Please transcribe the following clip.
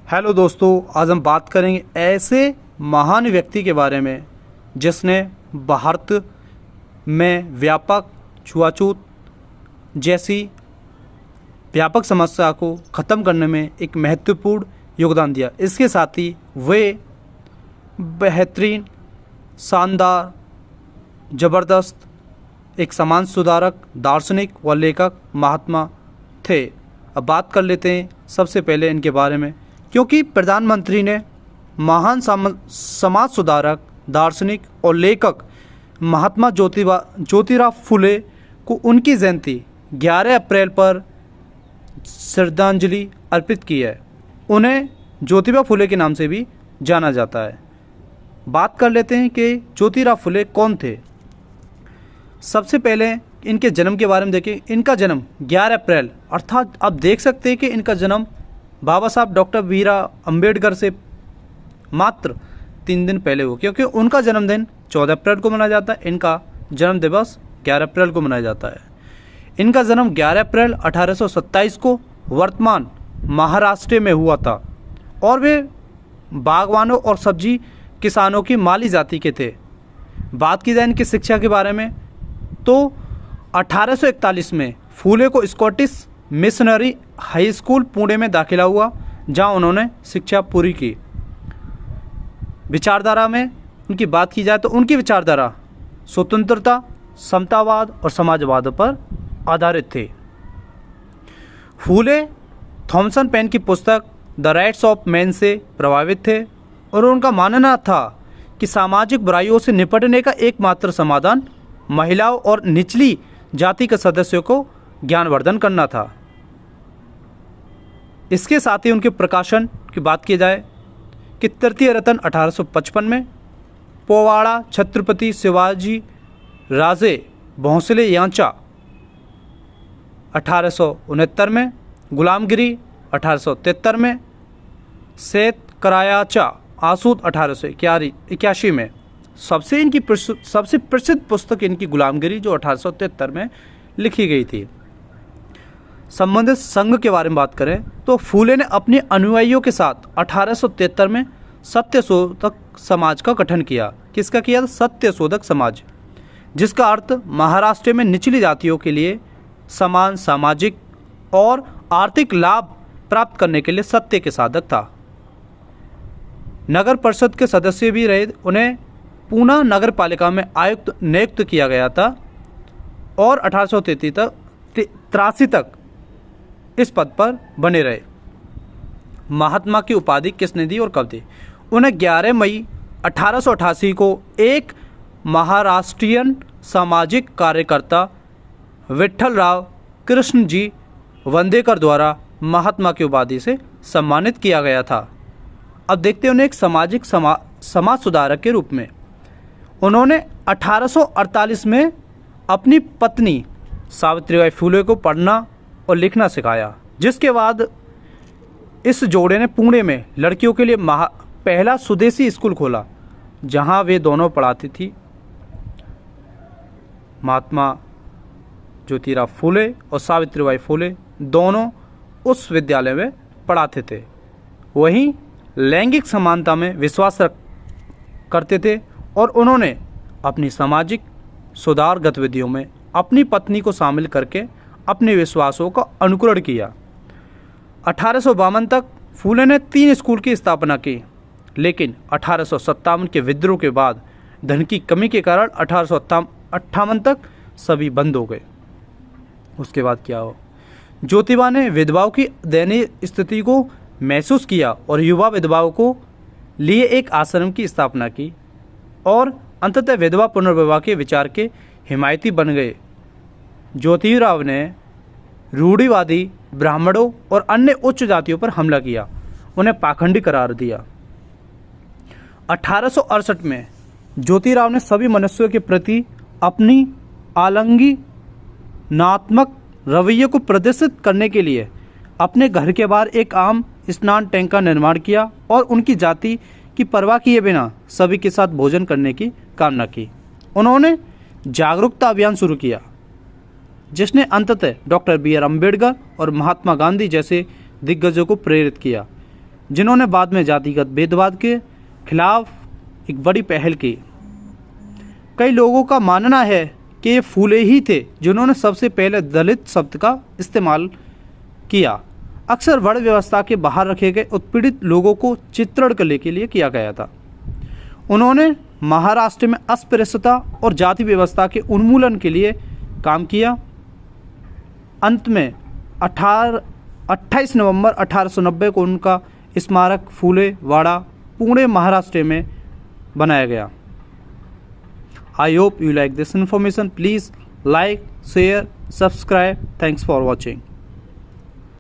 Hello दोस्तों, आज हम बात करेंगे ऐसे महान व्यक्ति के बारे में जिसने भारत में व्यापक छुआछूत जैसी व्यापक समस्या को ख़त्म करने में एक महत्वपूर्ण योगदान दिया। इसके साथ ही वे बेहतरीन, शानदार, ज़बरदस्त एक समाज सुधारक, दार्शनिक व लेखक महात्मा थे। अब बात कर लेते हैं सबसे पहले इनके बारे में, क्योंकि प्रधानमंत्री ने महान समाज सुधारक, दार्शनिक और लेखक महात्मा ज्योतिराव फुले को उनकी जयंती 11 अप्रैल पर श्रद्धांजलि अर्पित की है। उन्हें ज्योतिबा फुले के नाम से भी जाना जाता है। बात कर लेते हैं कि ज्योतिराव फुले कौन थे। सबसे पहले इनके जन्म के बारे में देखें। इनका जन्म 11 अप्रैल, अर्थात आप देख सकते हैं कि इनका जन्म बाबा साहब डॉक्टर भीमराव अंबेडकर से मात्र 3 दिन पहले हुआ, क्योंकि उनका जन्मदिन 14 अप्रैल को मनाया जाता है। इनका जन्म दिवस 11 अप्रैल को मनाया जाता है। इनका जन्म 11 अप्रैल 1827 को वर्तमान महाराष्ट्र में हुआ था और वे बागवानों और सब्जी किसानों की माली जाति के थे। बात की जाए इनकी शिक्षा के बारे में तो 1841 में फूले को Scottish missionary high school Pune में दाखिला हुआ, जहां उन्होंने शिक्षा पूरी की। विचारधारा में उनकी बात की जाए तो उनकी विचारधारा स्वतंत्रता, समतावाद और समाजवाद पर आधारित थे। फूले थॉमसन पेन की पुस्तक द राइट्स ऑफ मैन से प्रभावित थे और उनका मानना था कि सामाजिक बुराइयों से निपटने का एकमात्र समाधान महिलाओं और निचली जाति के सदस्यों को ज्ञानवर्धन करना था। इसके साथ ही उनके प्रकाशन की बात की जाए कि तृतीय रत्न 1855 में, पोवाड़ा छत्रपति शिवाजी राजे भोंसले यांचा 1869 में, गुलामगिरी 1873 में, सेत करायाचा आसूद 1881 में। सबसे प्रसिद्ध पुस्तक इनकी गुलामगिरी जो 1873 में लिखी गई थी। संबंधित संघ के बारे में बात करें तो फूले ने अपने अनुयायियों के साथ 1873 में सत्यशोधक समाज का गठन किया। किसका किया? सत्यशोधक समाज, जिसका अर्थ महाराष्ट्र में निचली जातियों के लिए समान सामाजिक और आर्थिक लाभ प्राप्त करने के लिए सत्य के साधक था। नगर परिषद के सदस्य भी रहे। उन्हें पूना नगर पालिका में आयुक्त नियुक्त किया गया था और 1883 तक इस पद पर बने रहे। महात्मा की उपाधि किसने दी और कब दी? उन्हें 11 मई 1888 को एक महाराष्ट्रियन सामाजिक कार्यकर्ता विठ्ठलराव कृष्ण जी वंदेकर द्वारा महात्मा की उपाधि से सम्मानित किया गया था। अब देखते हैं उन्हें एक सामाजिक समाज सुधारक के रूप में। उन्होंने 1848 में अपनी पत्नी सावित्रीबाई फुले को पढ़ना और लिखना सिखाया, जिसके बाद इस जोड़े ने पुणे में लड़कियों के लिए पहला स्वदेशी स्कूल खोला, जहां वे दोनों पढ़ाती थी। महात्मा ज्योतिराव फुले और सावित्रीबाई फुले दोनों उस विद्यालय में पढ़ाते थे। वहीं लैंगिक समानता में विश्वास करते थे और उन्होंने अपनी सामाजिक सुधार गतिविधियों में अपनी पत्नी को शामिल करके अपने विश्वासों का अनुकरण किया। 1852 तक फूले ने 3 स्कूल की स्थापना की, लेकिन 1857 के विद्रोह के बाद धन की कमी के कारण 1858 तक सभी बंद हो गए। उसके बाद क्या हो? ज्योतिबा ने विधवाओं की दयनीय स्थिति को महसूस किया और युवा विधवाओं को लिए एक आश्रम की स्थापना की और अंततः विधवा पुनर्विवाह के विचार के हिमायती बन गए। ज्योतिराव ने रूढ़िवादी ब्राह्मणों और अन्य उच्च जातियों पर हमला किया, उन्हें पाखंडी करार दिया। 1868 में ज्योतिराव ने सभी मनुष्यों के प्रति अपनी आलिंगनात्मक रवैये को प्रदर्शित करने के लिए अपने घर के बाहर एक आम स्नान टैंक का निर्माण किया और उनकी जाति की परवाह किए बिना सभी के साथ भोजन करने की कामना की। उन्होंने जागरूकता अभियान शुरू किया, जिसने अंततः डॉक्टर बी आर अम्बेडकर और महात्मा गांधी जैसे दिग्गजों को प्रेरित किया। जिन्होंने बाद में जातिगत भेदभाव के खिलाफ एक बड़ी पहल की। कई लोगों का मानना है कि ये फूले ही थे जिन्होंने सबसे पहले दलित शब्द का इस्तेमाल किया। अक्सर वर्ण व्यवस्था के बाहर रखे गए उत्पीड़ित लोगों को चित्रण करने के लिए किया गया था। उन्होंने महाराष्ट्र में अस्पृश्यता और जाति व्यवस्था के उन्मूलन के लिए काम किया। अंत में 28 नवंबर 1890 को उनका स्मारक फूले वाड़ा पुणे महाराष्ट्र में बनाया गया। I hope you like this information. Please like, share, subscribe. Thanks for watching.